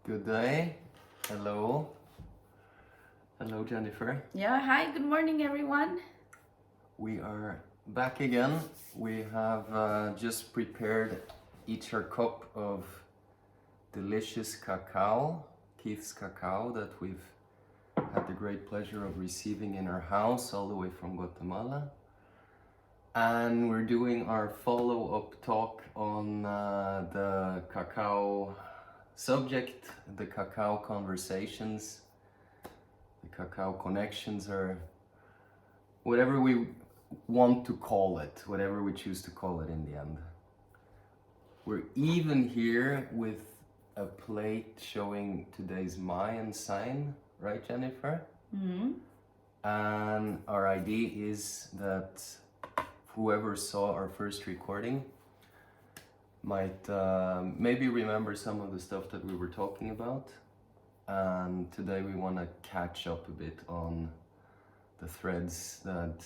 Good day. Hello. Hello, Jennifer. Yeah, hi, good morning, everyone. We are back again. We have just prepared each our cup of delicious cacao, Keith's cacao, that we've had the great pleasure of receiving in our house all the way from Guatemala. And we're doing our follow-up talk on the cacao subject, the cacao conversations, the cacao connections, or whatever we want to call it, whatever we choose to call it in the end. We're even here with a plate showing today's Mayan sign, right, Jennifer? Mm-hmm. And our idea is that whoever saw our first recording might maybe remember some of the stuff that we were talking about. And today we want to catch up a bit on the threads that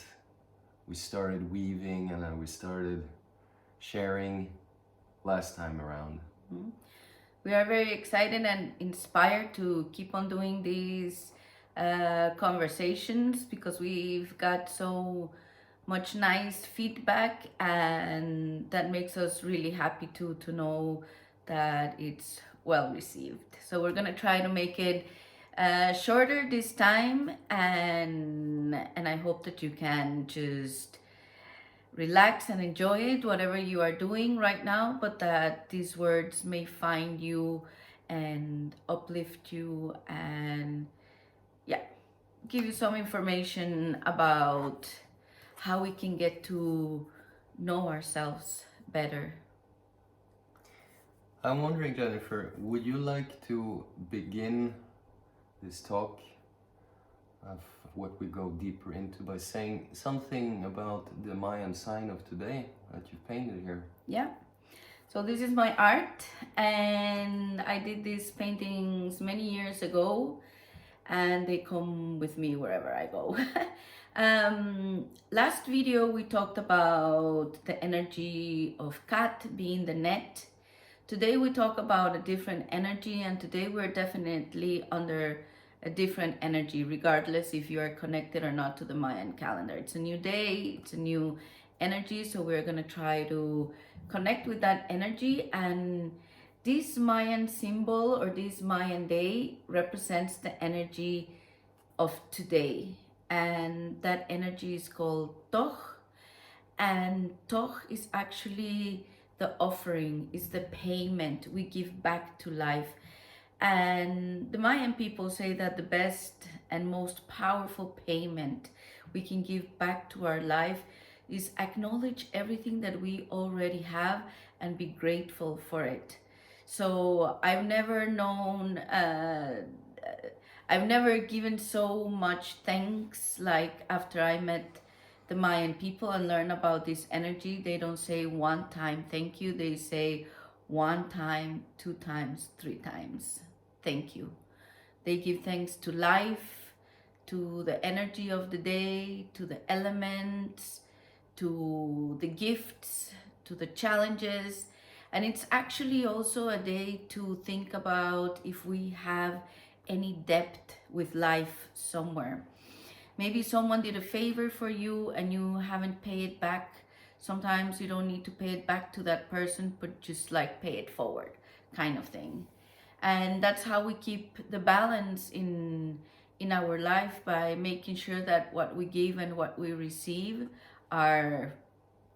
we started weaving and that we started sharing last time around. Mm-hmm. We are very excited and inspired to keep on doing these conversations because we've got so much nice feedback, and that makes us really happy to know that it's well received. So we're gonna try to make it shorter this time, and I hope that you can just relax and enjoy it, whatever you are doing right now, but that these words may find you and uplift you and yeah, give you some information about how we can get to know ourselves better. I'm wondering, Jennifer, would you like to begin this talk of what we go deeper into by saying something about the Mayan sign of today that you've painted here? Yeah. So this is my art, and I did these paintings many years ago, and they come with me wherever I go. Last video we talked about the energy of cat being the net. Today we talk about a different energy, and today we're definitely under a different energy, regardless if you are connected or not to the Mayan calendar. It's a new day, it's a new energy, so we're gonna try to connect with that energy. And this Mayan symbol or this Mayan day represents the energy of today, and that energy is called Toch. And Toch is actually the offering, is the payment we give back to life. And the Mayan people say that the best and most powerful payment we can give back to our life is acknowledge everything that we already have and be grateful for it. So I've never known, I've never given so much thanks like after I met the Mayan people and learn about this energy. They don't say one time thank you, they say one time, two times, three times thank you. They give thanks to life, to the energy of the day, to the elements, to the gifts, to the challenges. And it's actually also a day to think about if we have any debt with life somewhere. Maybe someone did a favor for you and you haven't paid it back. Sometimes you don't need to pay it back to that person, but just like pay it forward, kind of thing. And that's how we keep the balance in our life, by making sure that what we give and what we receive are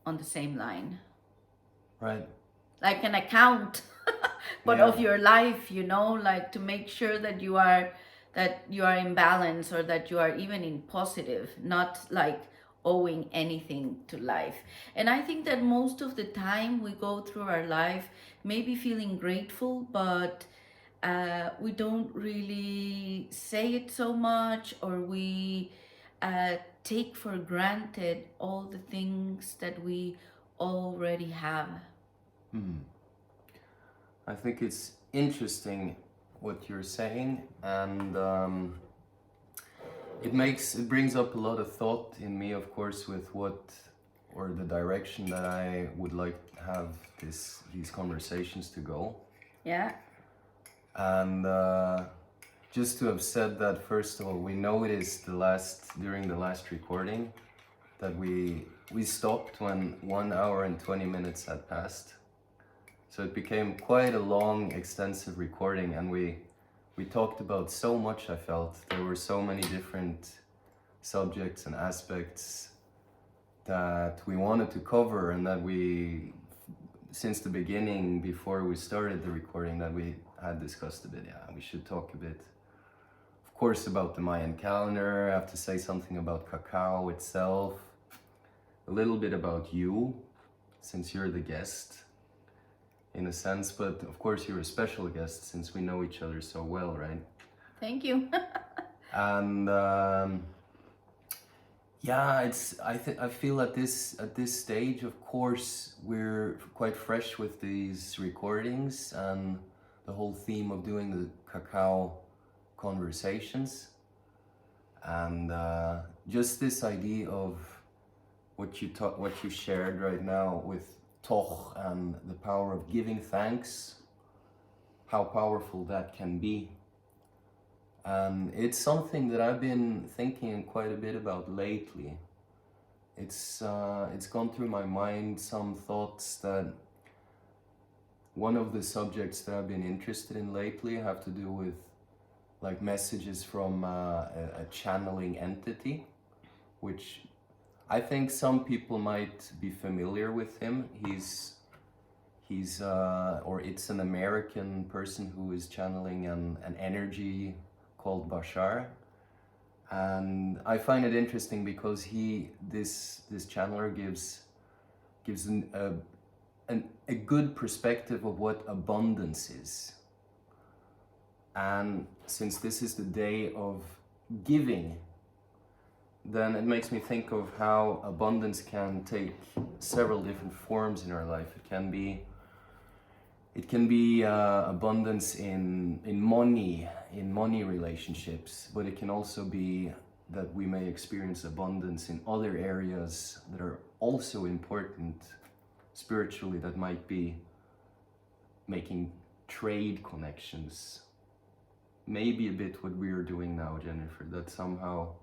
on the same line. Right. Like an account, but Yeah. of your life, you know, like to make sure that you are in balance, or that you are even in positive, not like owing anything to life. And I think that most of the time we go through our life maybe feeling grateful, but we don't really say it so much, or we take for granted all the things that we already have. I think it's interesting what you're saying, and it brings up a lot of thought in me, of course, with what, or the direction that I would like to have these conversations to go. Yeah. And just to have said that, first of all, we noticed during the last recording that we stopped when 1 hour and 20 minutes had passed. So it became quite a long, extensive recording, and we talked about so much. I felt there were so many different subjects and aspects that we wanted to cover, and that we, since the beginning, before we started the recording, that we had discussed a bit. Yeah, we should talk a bit, of course, about the Mayan calendar. I have to say something about cacao itself, a little bit about you, since you're the guest in a sense, but of course you're a special guest since we know each other so well, right? Thank you. And yeah, I feel at this stage, of course, we're quite fresh with these recordings and the whole theme of doing the cacao conversations, and just this idea of what you shared right now with Toch and the power of giving thanks, how powerful that can be. And it's something that I've been thinking quite a bit about lately. It's gone through my mind some thoughts that one of the subjects that I've been interested in lately have to do with like messages from a channeling entity, which I think some people might be familiar with him. He's or it's an American person who is channeling an energy called Bashar, and I find it interesting because this channeler gives a good perspective of what abundance is. And since this is the day of giving, then it makes me think of how abundance can take several different forms in our life. It can be abundance in money relationships, but it can also be that we may experience abundance in other areas that are also important spiritually, that might be making trade connections. Maybe a bit what we are doing now, Jennifer, that somehow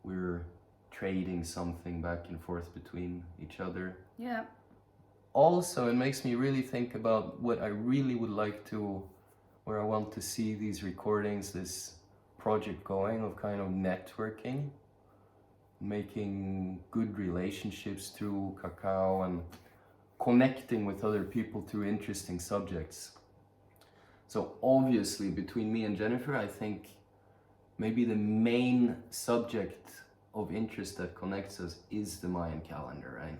we're trading something back and forth between each other. Yeah. Also, it makes me really think about what I really would like to, where I want to see these recordings, this project going, of kind of networking, making good relationships through cacao and connecting with other people through interesting subjects. So obviously, between me and Jennifer, I think maybe the main subject of interest that connects us is the Mayan calendar, right?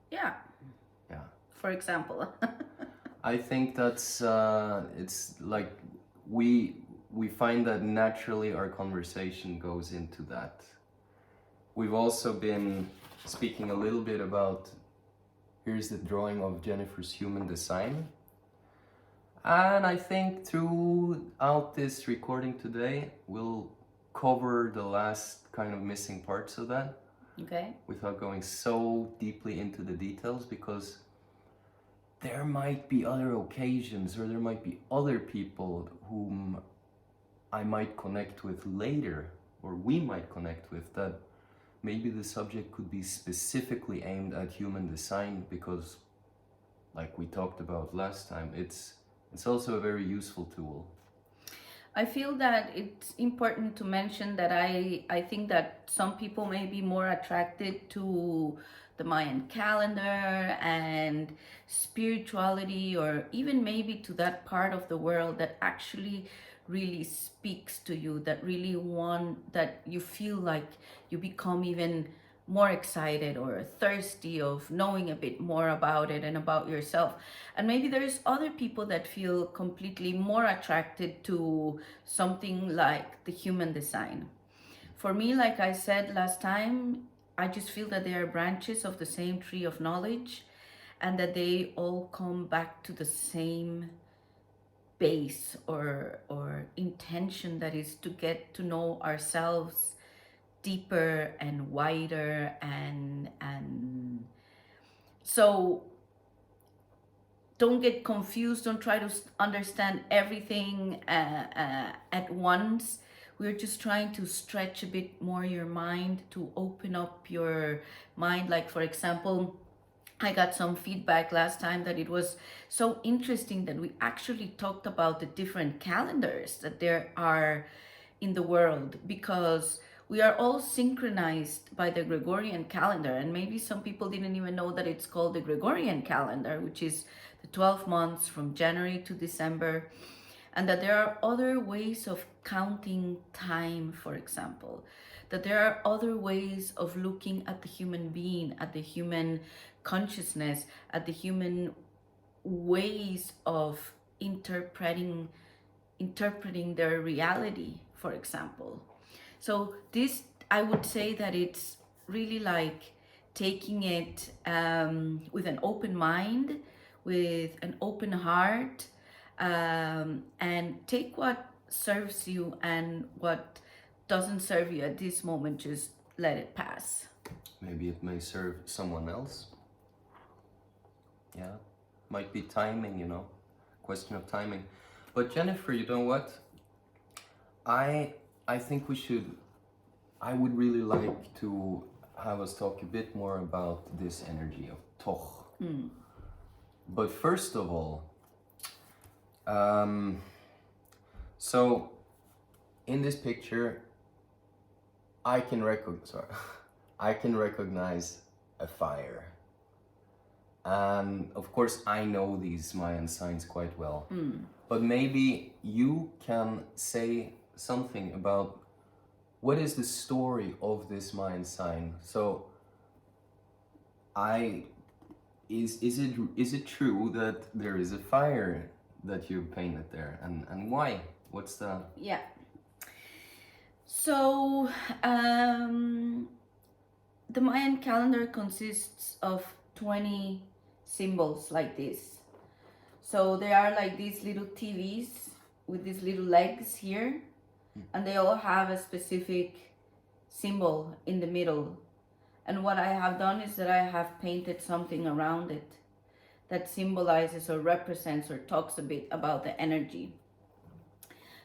Yeah. Yeah. For example. I think that's it's like we find that naturally our conversation goes into that. We've also been speaking a little bit about, here's the drawing of Jennifer's human design. And I think throughout this recording today, we'll cover the last kind of missing parts of that. Okay. Without going so deeply into the details, because there might be other occasions, or there might be other people whom I might connect with later, or we might connect with, that maybe the subject could be specifically aimed at human design, because like we talked about last time, it's also a very useful tool. I feel that it's important to mention that I think that some people may be more attracted to the Mayan calendar and spirituality, or even maybe to that part of the world that actually really speaks to you, that that you feel like you become even more excited or thirsty of knowing a bit more about it and about yourself. And maybe there's other people that feel completely more attracted to something like the human design. For me, like I said last time, I just feel that they are branches of the same tree of knowledge, and that they all come back to the same base or intention, that is to get to know ourselves deeper and wider, and so don't get confused, don't try to understand everything at once. We're just trying to stretch a bit more your mind, to open up your mind. Like, for example, I got some feedback last time that it was so interesting that we actually talked about the different calendars that there are in the world, because we are all synchronized by the Gregorian calendar. And maybe some people didn't even know that it's called the Gregorian calendar, which is the 12 months from January to December, and that there are other ways of counting time, for example, that there are other ways of looking at the human being, at the human consciousness, at the human ways of interpreting their reality, for example. So this, I would say that it's really like taking it with an open mind, with an open heart, and take what serves you, and what doesn't serve you at this moment, just let it pass. Maybe it may serve someone else. Yeah, might be timing, you know, question of timing. But Jennifer, you know what? I think we should. I would really like to have us talk a bit more about this energy of toch. But first of all, so in this picture, I can recognize a fire. And of course, I know these Mayan signs quite well. But maybe you can say something about what is the story of this Mayan sign. So, is it true that there is a fire that you painted there, and why? What's the... Yeah. So the Mayan calendar consists of 20 symbols like this. So they are like these little TVs with these little legs here, and they all have a specific symbol in the middle. And what I have done is that I have painted something around it that symbolizes or represents or talks a bit about the energy,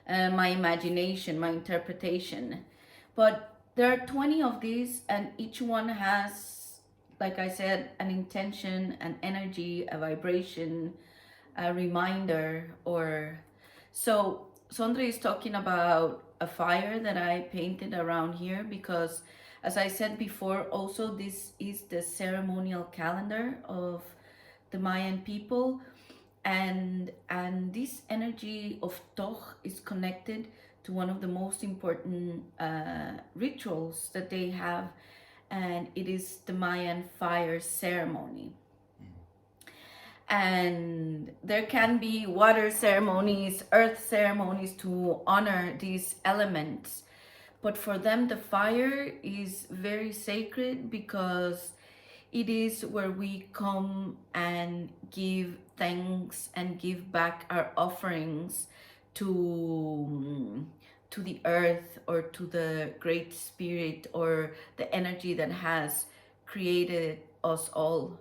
my imagination, my interpretation. But there are 20 of these, and each one has, like I said, an intention, an energy, a vibration, a reminder. Or so Sondre is talking about a fire that I painted around here, because as I said before, also this is the ceremonial calendar of the Mayan people, and this energy of Toch is connected to one of the most important rituals that they have, and it is the Mayan fire ceremony. And there can be water ceremonies, earth ceremonies to honor these elements. But for them, the fire is very sacred, because it is where we come and give thanks and give back our offerings to the earth, or to the great spirit, or the energy that has created us all.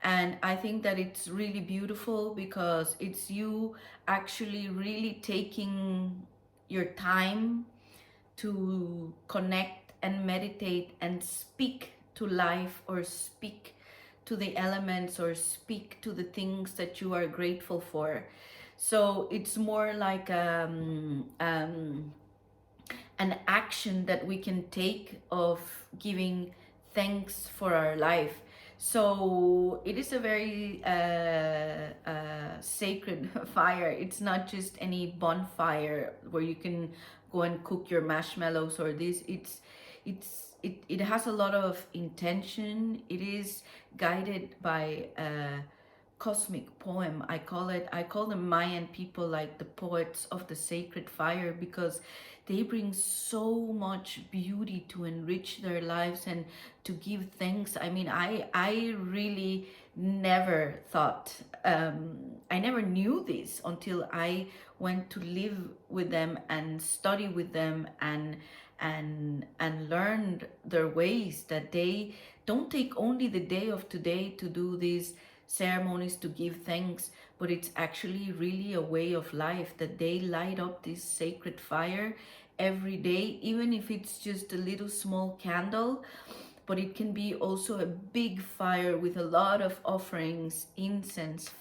And I think that it's really beautiful, because it's you actually really taking your time to connect and meditate and speak to life, or speak to the elements, or speak to the things that you are grateful for. So it's more like an action that we can take of giving thanks for our life. So it is a very sacred fire. It's not just any bonfire where you can go and cook your marshmallows or this. It has a lot of intention. It is guided by a cosmic poem. I call the Mayan people like the poets of the sacred fire, because they bring so much beauty to enrich their lives and to give thanks. I mean, I really never thought, I never knew this until I went to live with them and study with them, and learned their ways, that they don't take only the day of today to do this ceremonies to give thanks, but it's actually really a way of life that they light up this sacred fire every day, even if it's just a little small candle. But it can be also a big fire with a lot of offerings, incense,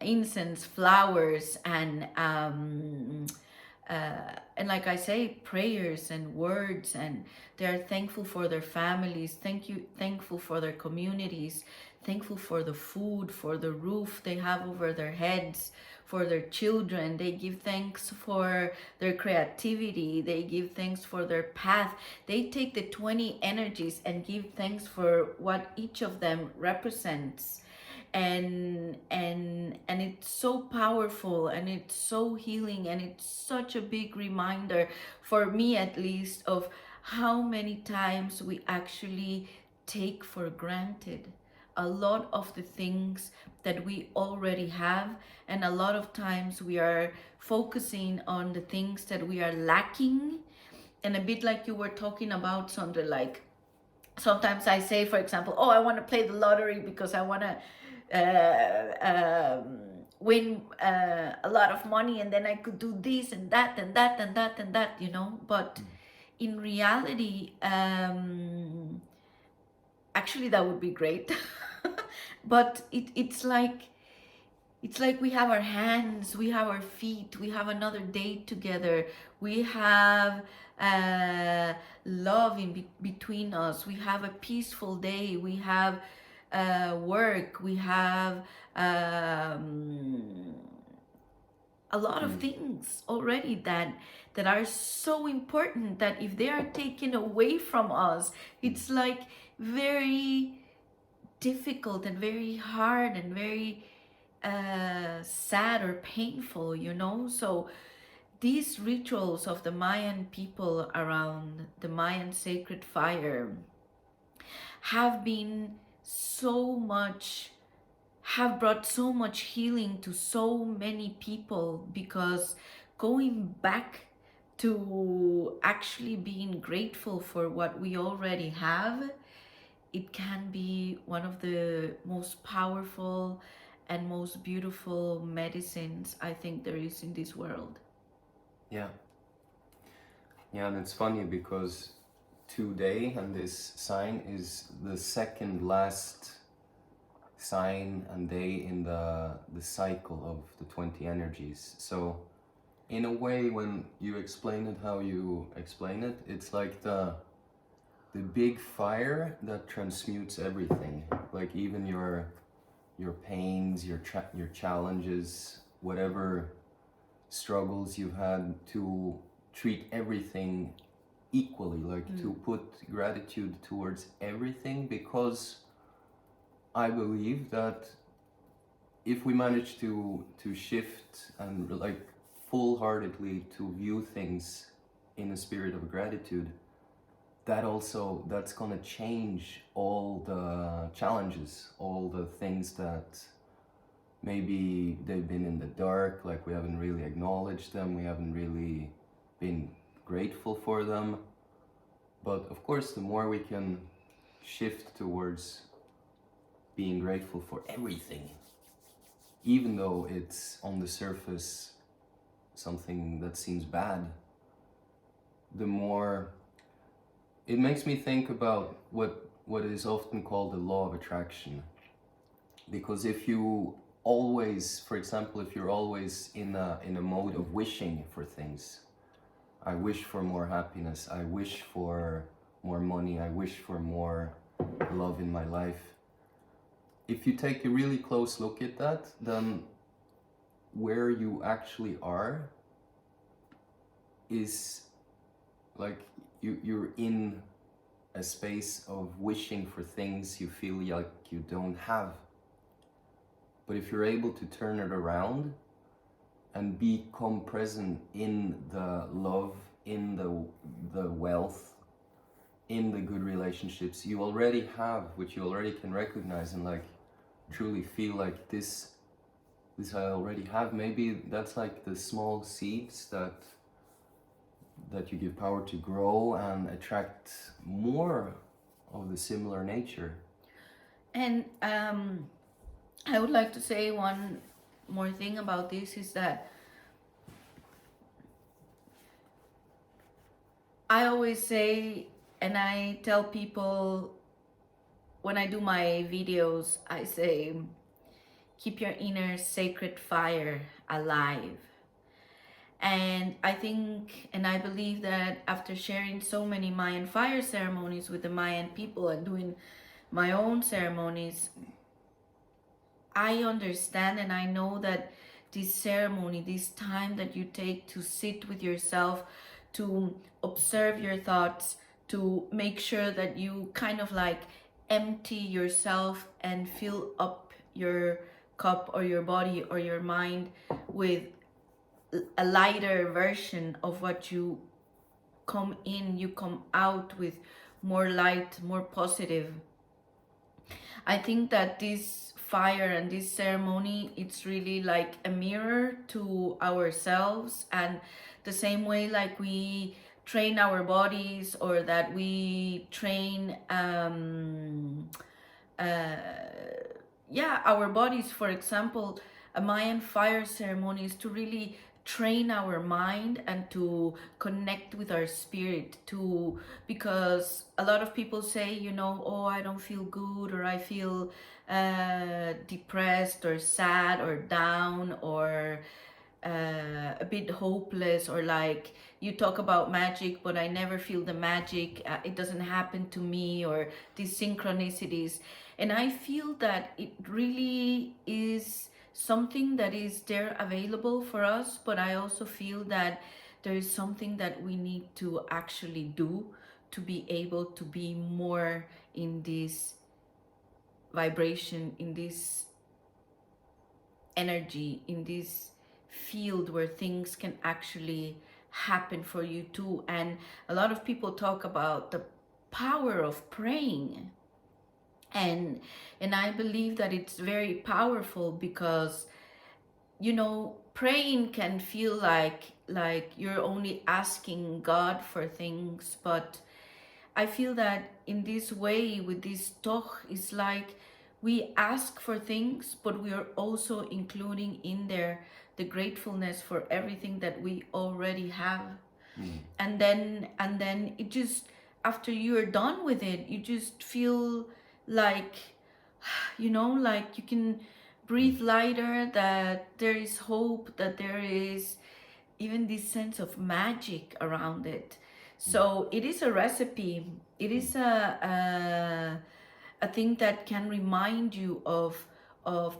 incense, flowers, and like I say, prayers and words, and they are thankful for their families, thankful for their communities, thankful for the food, for the roof they have over their heads, for their children. They give thanks for their creativity, they give thanks for their path. They take the 20 energies and give thanks for what each of them represents. And it's so powerful, and it's so healing, and it's such a big reminder, for me at least, of how many times we actually take for granted a lot of the things that we already have, and a lot of times we are focusing on the things that we are lacking. And a bit like you were talking about, Sandra, like sometimes I say, for example, oh, I want to play the lottery because I want to win a lot of money, and then I could do this and that and that and that and that, you know. But in reality, actually, that would be great. But it's like we have our hands, we have our feet, we have another day together, we have love between us, we have a peaceful day, we have work, we have a lot of things already that are so important, that if they are taken away from us, it's like very difficult and very hard and very sad or painful, you know. So these rituals of the Mayan people around the Mayan sacred fire have been so much, have brought so much healing to so many people, because going back to actually being grateful for what we already have, it can be one of the most powerful and most beautiful medicines I think there is in this world. Yeah. Yeah, and it's funny because today, and this sign is the second last sign and day in the cycle of the 20 energies. So in a way, when you explain it how you explain it, it's like the big fire that transmutes everything, like even your pains, your challenges, whatever struggles you've had, to treat everything equally, like to put gratitude towards everything, because I believe that if we manage to shift and like full-heartedly to view things in a spirit of gratitude, that's gonna change all the challenges, all the things that maybe they've been in the dark, like we haven't really acknowledged them, we haven't really been grateful for them. But of course, the more we can shift towards being grateful for everything, even though it's on the surface something that seems bad, the more it makes me think about what is often called the law of attraction. Because if you always, for example, if you're always in a mode of wishing for things, I wish for more happiness, I wish for more money, I wish for more love in my life. If you take a really close look at that, then where you actually are is like you're in a space of wishing for things you feel like you don't have. But if you're able to turn it around and become present in the love, in the wealth, in the good relationships you already have, which you already can recognize and like truly feel like this I already have, maybe that's like the small seeds that you give power to grow and attract more of the similar nature. And I would like to say one more thing about this is that I always say, and I tell people when I do my videos, I say, keep your inner sacred fire alive. And I think and I believe that after sharing so many Mayan fire ceremonies with the Mayan people and doing my own ceremonies, I understand and I know that this ceremony, this time that you take to sit with yourself, to observe your thoughts, to make sure that you kind of like empty yourself and fill up your cup or your body or your mind with a lighter version of what you come in, you come out with more light, more positive. I think that this fire and this ceremony, it's really like a mirror to ourselves, and the same way like we train our bodies or that we train uh, yeah, our bodies. For example, a Mayan fire ceremony is to really train our mind and to connect with our spirit, to because a lot of people say, you know, oh, I don't feel good, or I feel depressed or sad or down or a bit hopeless, or like you talk about magic but I never feel the magic, it doesn't happen to me, or these synchronicities. And I feel that it really is something that is there available for us, but I also feel that there is something that we need to actually do to be able to be more in this vibration, in this energy, in this field where things can actually happen for you too. And a lot of people talk about the power of praying, and I believe that it's very powerful because, you know, praying can feel like you're only asking God for things, but I feel that in this way, with this toch, it's like we ask for things, but we are also including in there the gratefulness for everything that we already have. And then it just, after you're done with it, you just feel like, you know, like you can breathe lighter, that there is hope, that there is even this sense of magic around it. So it is a recipe. It is a thing that can remind you of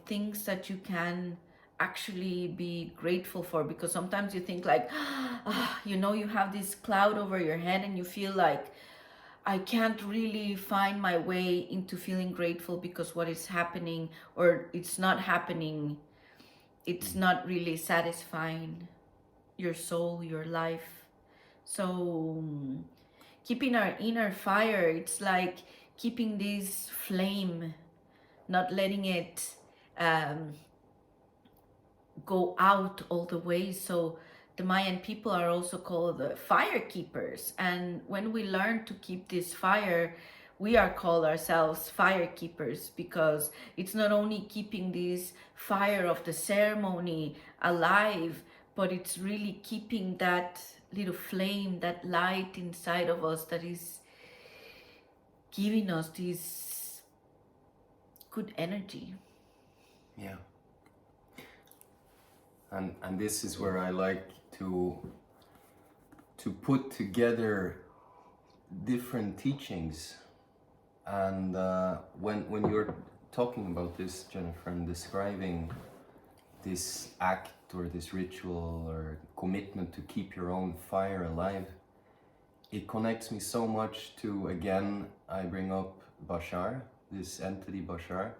things that you can actually be grateful for, because sometimes you think like, you know, you have this cloud over your head and you feel like, I can't really find my way into feeling grateful because what is happening, or it's not happening, it's not really satisfying your soul, your life. So keeping our inner fire, it's like keeping this flame, not letting it um, go out all the way. So the Mayan people are also called the fire keepers. And when we learn to keep this fire, we are called ourselves fire keepers, because it's not only keeping this fire of the ceremony alive, but it's really keeping that little flame, that light inside of us that is giving us this good energy. Yeah. And this is where I like to put together different teachings. And when you're talking about this, Jennifer, and describing this act or this ritual or commitment to keep your own fire alive, it connects me so much to, again, I bring up Bashar, this entity Bashar,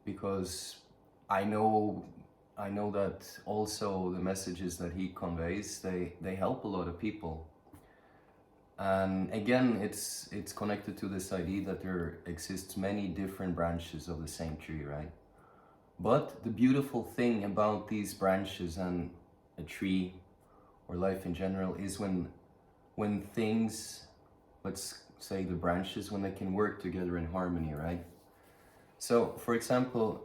because I know that also the messages that he conveys, they help a lot of people. And again, it's connected to this idea that there exists many different branches of the same tree, right? But the beautiful thing about these branches and a tree or life in general is when things, let's say the branches, when they can work together in harmony, right? So, for example,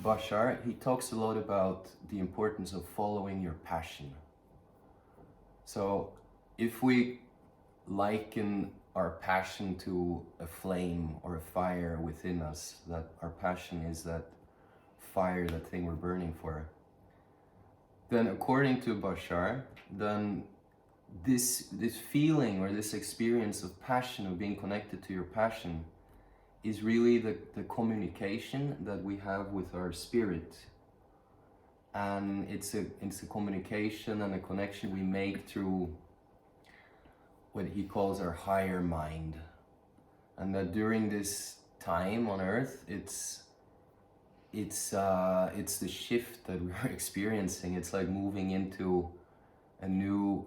Bashar, he talks a lot about the importance of following your passion. So, if we liken our passion to a flame or a fire within us, that our passion is that fire, that thing we're burning for, then according to Bashar, then this feeling or this experience of passion, of being connected to your passion, is really the communication that we have with our spirit. And it's a communication and a connection we make through what he calls our higher mind. And that during this time on earth, it's the shift that we're experiencing. It's like moving into a new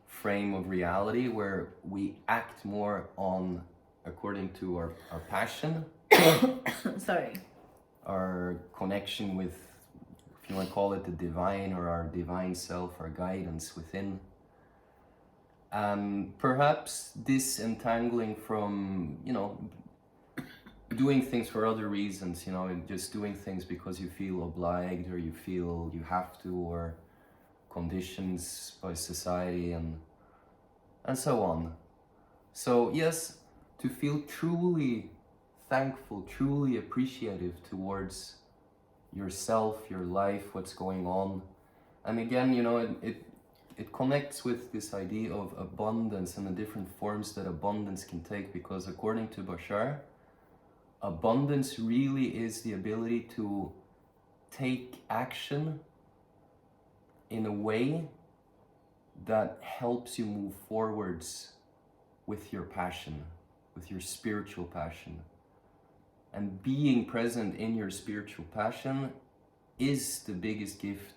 frame of reality where we act more on according to our passion. Sorry. Our connection with, if you want to call it the divine, or our divine self, our guidance within. Perhaps disentangling from, doing things for other reasons, just doing things because you feel obliged or you feel you have to, or conditions by society and so on. So yes, to feel truly thankful, truly appreciative towards yourself, your life, what's going on. And again, it connects with this idea of abundance and the different forms that abundance can take, because according to Bashar, abundance really is the ability to take action in a way that helps you move forwards with your passion, with your spiritual passion. And being present in your spiritual passion is the biggest gift,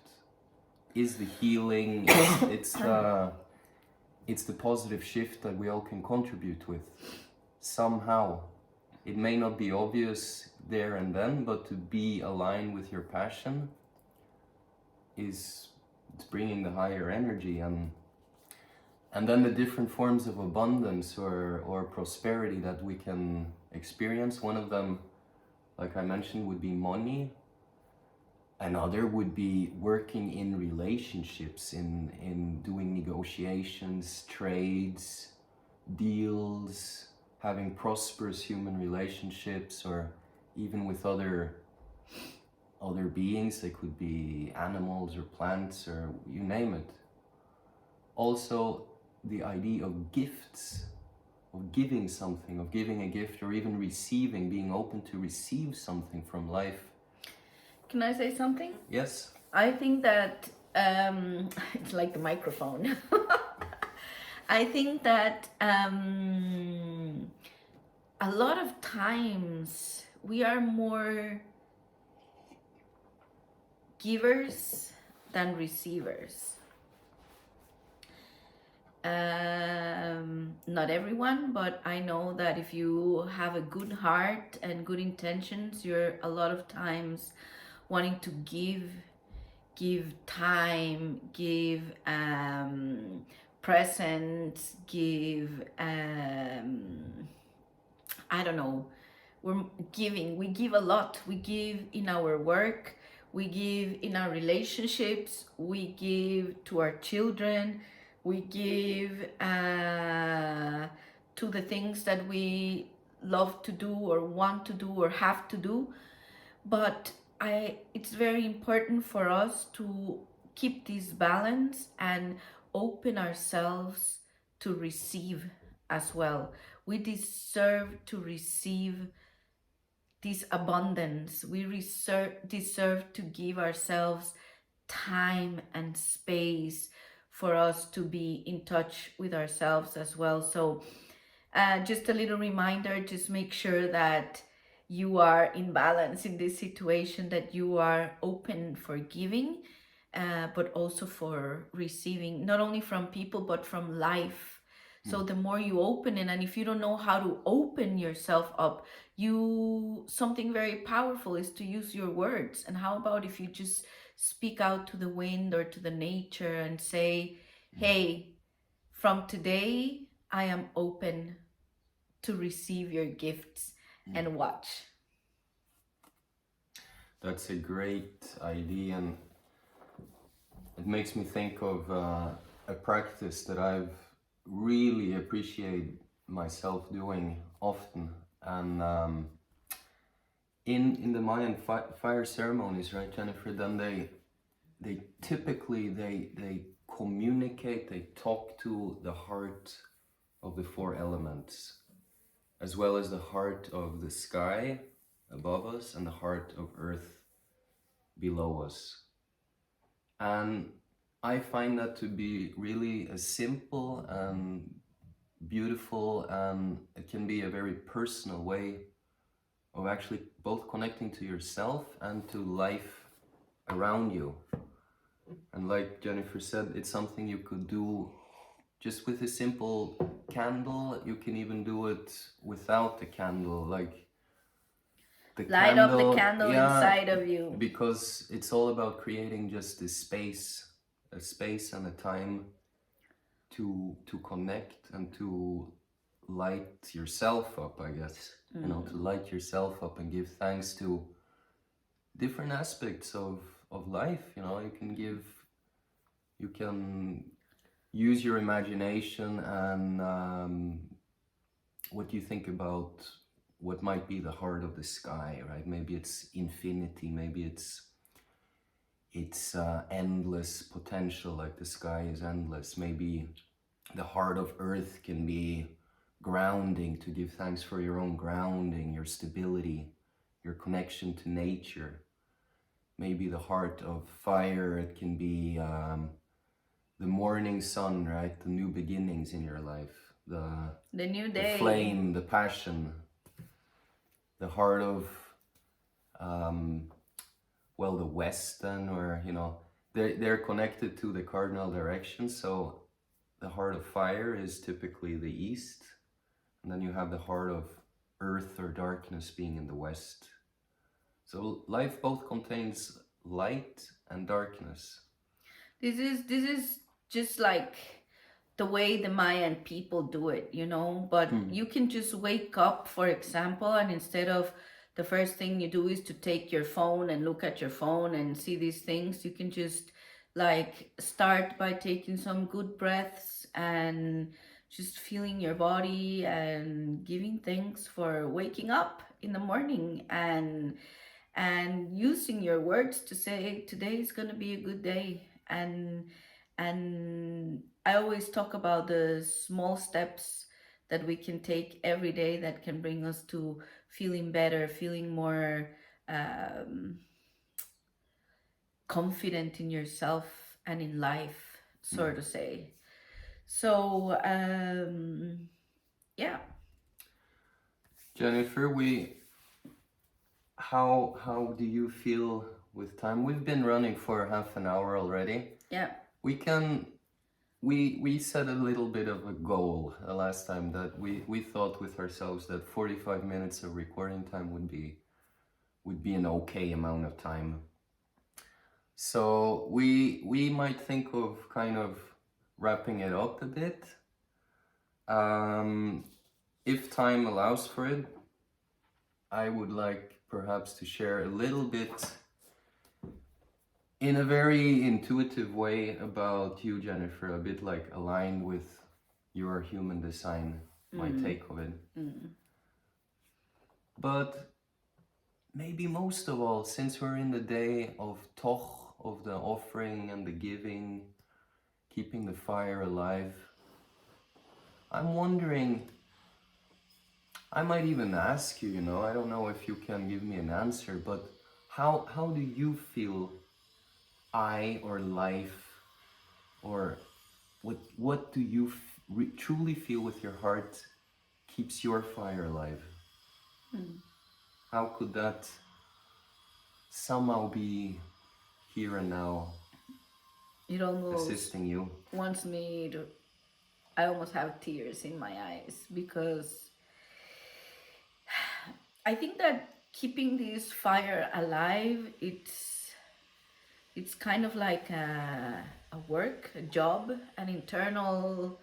is the healing, it's the positive shift that we all can contribute with somehow. It may not be obvious there and then, but to be aligned with your passion it's bringing the higher energy. And then the different forms of abundance or prosperity that we can experience. One of them, like I mentioned, would be money. Another would be working in relationships, in doing negotiations, trades, deals, having prosperous human relationships, or even with other beings. They could be animals or plants or you name it. Also, the idea of gifts, of giving something, of giving a gift, or even receiving, being open to receive something from life. Can I say something? Yes. I think that it's like the microphone. I think that a lot of times we are more givers than receivers. Not everyone, but I know that if you have a good heart and good intentions, you're a lot of times wanting to give time, give presents, give I don't know, we're giving, we give a lot. We give in our work, we give in our relationships, we give to our children, we give to the things that we love to do or want to do or have to do. But it's very important for us to keep this balance and open ourselves to receive as well. We deserve to receive this abundance. We deserve to give ourselves time and space for us to be in touch with ourselves as well. So just a little reminder, just make sure that you are in balance in this situation, that you are open for giving, but also for receiving, not only from people, but from life. So the more you open it, and if you don't know how to open yourself up, something very powerful is to use your words. And how about if you just speak out to the wind or to the nature and say, hey, from today, I am open to receive your gifts and watch. That's a great idea, and it makes me think of a practice that I've really appreciate myself doing often. And in the Mayan fire ceremonies, right, Jennifer? Then they typically they communicate, they talk to the heart of the four elements, as well as the heart of the sky above us and the heart of earth below us. And I find that to be really a simple and beautiful, and it can be a very personal way of actually both connecting to yourself and to life around you. And like Jennifer said, it's something you could do just with a simple candle. You can even do it without the candle, like the Light up the candle, candle yeah, inside of you. because it's all about creating just this space, a space and a time to connect and to light yourself up, I guess. You know, to light yourself up and give thanks to different aspects of life. You know, you can use your imagination and what you think about what might be the heart of the sky, right? Maybe it's infinity, maybe it's endless potential, like the sky is endless. Maybe the heart of earth can be grounding, to give thanks for your own grounding, your stability, your connection to nature. Maybe the heart of fire, it can be the morning sun, right? The new beginnings in your life, the new day, the flame, the passion. The heart of well, the west, then, or you know, they're connected to the cardinal direction. So the heart of fire is typically the east, and then you have the heart of earth or darkness being in the west. So life both contains light and darkness. This is just like the way the Mayan people do it, you know. But you can just wake up, for example, and instead of the first thing you do is to take your phone and look at your phone and see these things, you can just like start by taking some good breaths and just feeling your body and giving thanks for waking up in the morning and using your words to say today is going to be a good day. And I always talk about the small steps that we can take every day that can bring us to feeling better, feeling more um, confident in yourself and in life, so to say. So yeah. Jennifer, how do you feel with time? We've been running for half an hour already. Yeah. We set a little bit of a goal last time, that we thought with ourselves that 45 minutes of recording time would be an okay amount of time. So we might think of kind of wrapping it up a bit. If time allows for it, I would like perhaps to share a little bit in a very intuitive way about you, Jennifer, a bit like aligned with your human design, my take of it. But maybe most of all, since we're in the day of Toch, of the offering and the giving, keeping the fire alive, I'm wondering, I might even ask you, you know, I don't know if you can give me an answer, but how do you feel I or life, or what do you truly feel with your heart keeps your fire alive? How could that somehow be here and now, It almost assisting you? wants me to, I almost have tears in my eyes because I think that keeping this fire alive, it's kind of like a work, a job, an internal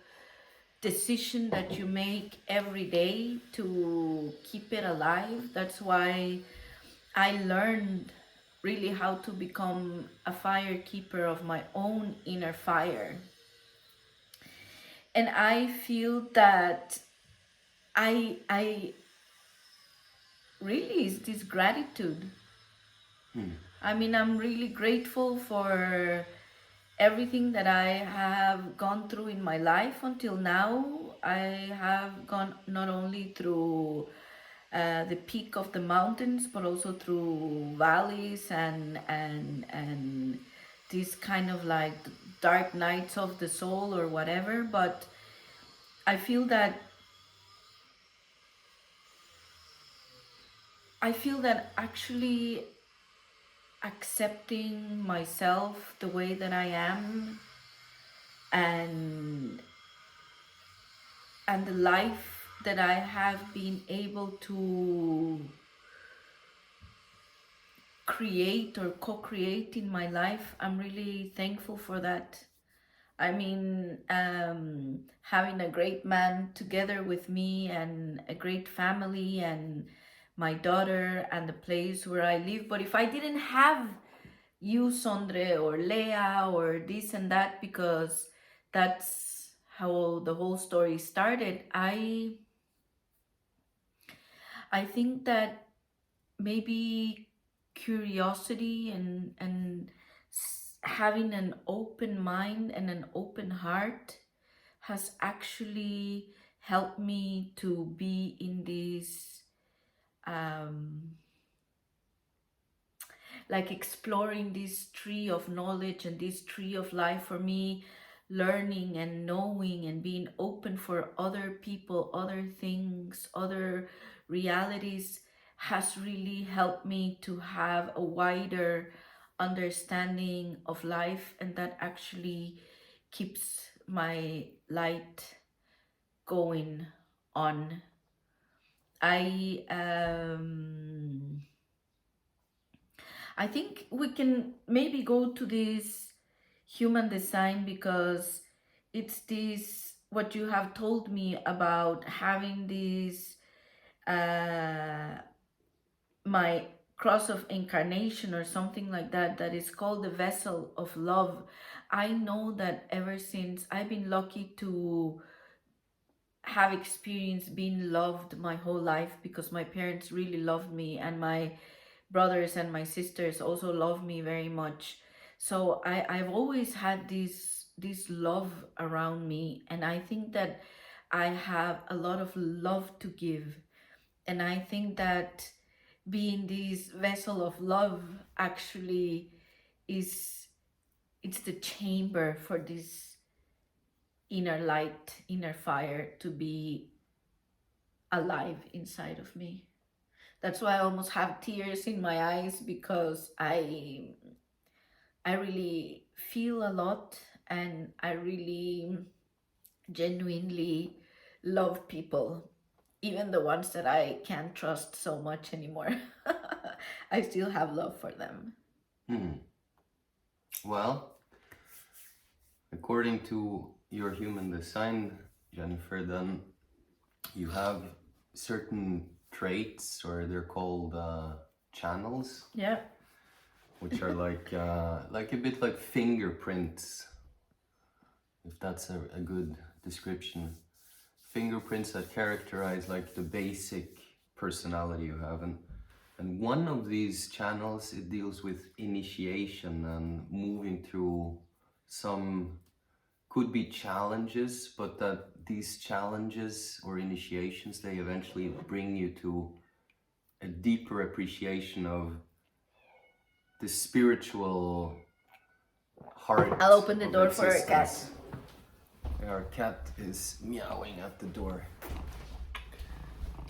decision that you make every day to keep it alive. That's why I learned really how to become a fire keeper of my own inner fire. And I feel that I really is this gratitude. I mean, I'm really grateful for everything that I have gone through in my life until now. I have gone not only through the peak of the mountains, but also through valleys and these kind of like dark nights of the soul or whatever. But I feel that actually accepting myself the way that I am and the life that I have been able to create or co-create in my life, I'm really thankful for that. I mean, having a great man together with me and a great family and my daughter and the place where I live. But if I didn't have you, Sondre, or Leah, or this and that, because that's how the whole story started, I think that maybe curiosity and having an open mind and an open heart has actually helped me to be in this like exploring this tree of knowledge and this tree of life. For me, learning and knowing and being open for other people, other things, other realities has really helped me to have a wider understanding of life, and that actually keeps my light going on. I think we can maybe go to this human design, because it's this what you have told me about having this my cross of incarnation or something like that, that is called the vessel of love. I know that ever since I've been lucky to have experienced being loved my whole life, because my parents really loved me and my brothers and my sisters also love me very much. So I've always had this love around me, and I think that I have a lot of love to give. And I think that being this vessel of love actually is it's the chamber for this inner light, inner fire to be alive inside of me. That's why I almost have tears in my eyes, because I really feel a lot, and I really genuinely love people, even the ones that I can't trust so much anymore. I still have love for them. Well, according to your human design, Jennifer, then you have certain traits, or they're called channels, Yeah. which are like a bit like fingerprints, if that's a good description. Fingerprints that characterize like the basic personality you have, and one of these channels, it deals with initiation and moving through some, could be challenges, but that these challenges or initiations, they eventually bring you to a deeper appreciation of the spiritual heart. I'll open the of door for a cat. existence. Our cat is meowing at the door.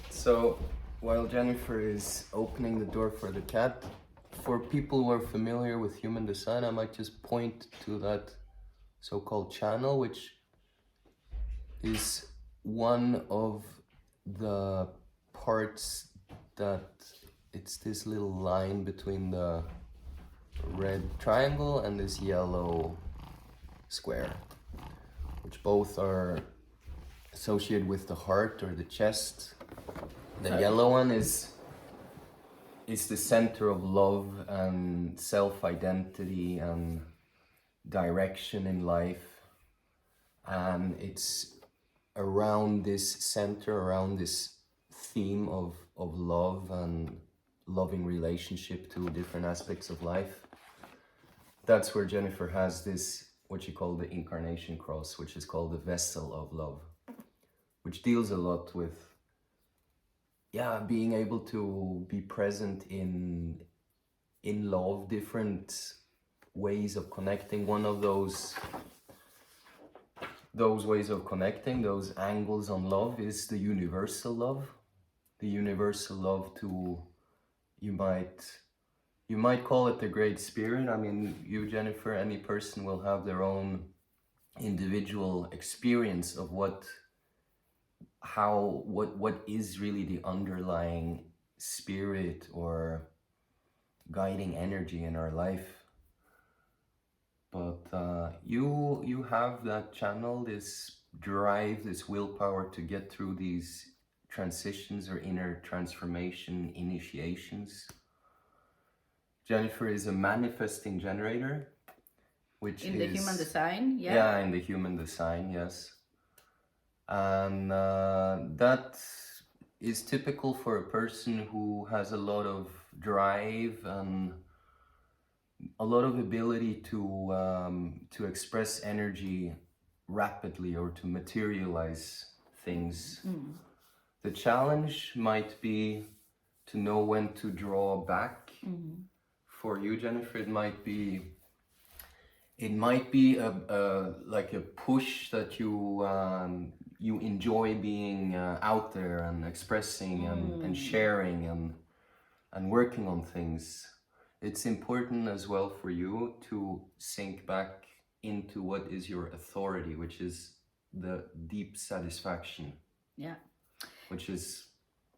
So while Jennifer is opening the door for the cat, for people who are familiar with human design, I might just point to that so-called channel, which is one of the parts that it's this little line between the red triangle and this yellow square, which both are associated with the heart or the chest. The yellow one is is the center of love and self-identity and direction in life. And it's around this center, around this theme of love and loving relationship to different aspects of life. That's where Jennifer has this, what you call the incarnation cross, which is called the vessel of love, which deals a lot with, being able to be present in love, different ways of connecting. One of those ways of connecting, those angles on love, is the universal love. The universal love to, you might call it the Great Spirit. I mean, you, Jennifer, any person will have their own individual experience of what is really the underlying spirit or guiding energy in our life. But you have that channel, this drive, this willpower to get through these transitions or inner transformation initiations. Jennifer is a manifesting generator, which in the human design, in the human design, yes. And that is typical for a person who has a lot of drive and a lot of ability to express energy rapidly or to materialize things. The challenge might be to know when to draw back. For you, Jennifer, it might be like a push that you enjoy being out there and expressing and sharing and working on things. It's important as well for you to sink back into what is your authority, which is the deep satisfaction. Yeah. Which is,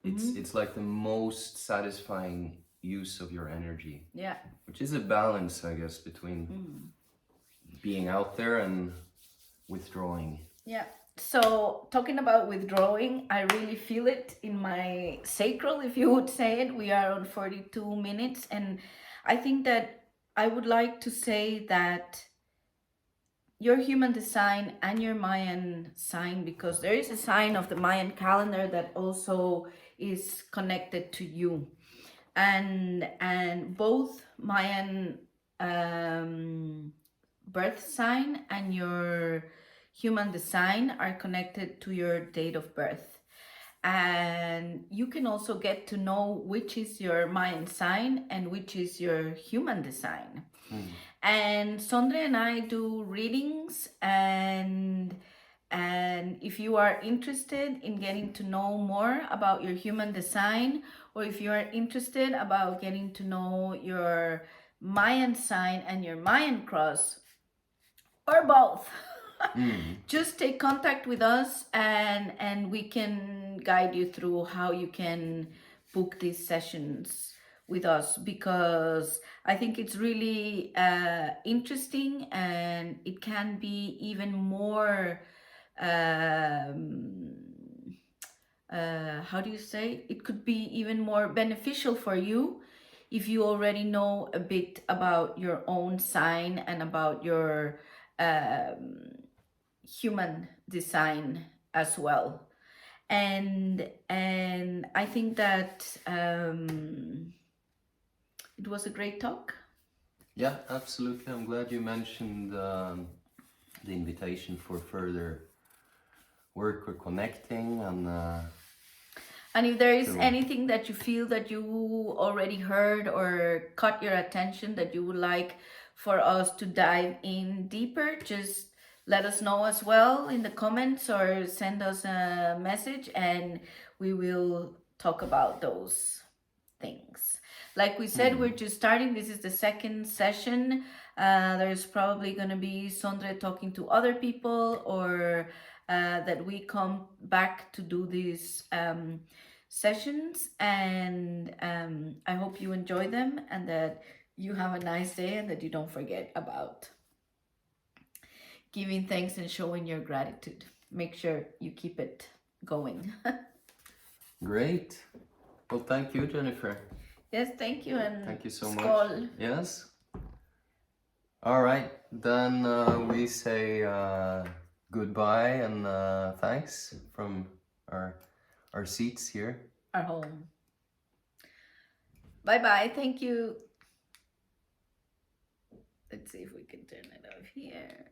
it's like the most satisfying use of your energy. Yeah. Which is a balance, I guess, between being out there and withdrawing. Yeah. So talking about withdrawing, I really feel it in my sacral, if you would say it. We are on 42 minutes, and I think that I would like to say that your human design and your Mayan sign, because there is a sign of the Mayan calendar that also is connected to you, and both Mayan birth sign and your human design are connected to your date of birth. And you can also get to know which is your Mayan sign and which is your human design. And Sondre and I do readings, and if you are interested in getting to know more about your human design, or if you are interested about getting to know your Mayan sign and your Mayan cross, or both, just take contact with us, and we can guide you through how you can book these sessions with us, because I think it's really interesting, and it can be even more how do you say, it could be even more beneficial for you if you already know a bit about your own sign and about your human design as well. And I think that it was a great talk. Yeah, absolutely. I'm glad you mentioned the invitation for further work or connecting, and if there is anything that you feel that you already heard or caught your attention that you would like for us to dive in deeper, just let us know as well in the comments or send us a message, and we will talk about those things. Like we said, we're just starting. This is the second session. There's probably going to be Sondre talking to other people, or that we come back to do these sessions. And I hope you enjoy them, and that you have a nice day, and that you don't forget about giving thanks and showing your gratitude. Make sure you keep it going. Great. Well, thank you, Jennifer. Yes, thank you, and Thank you so skål. much. Yes. All right, then we say goodbye and thanks from our seats here. Our home. Bye bye. Thank you. Let's see if we can turn it off here.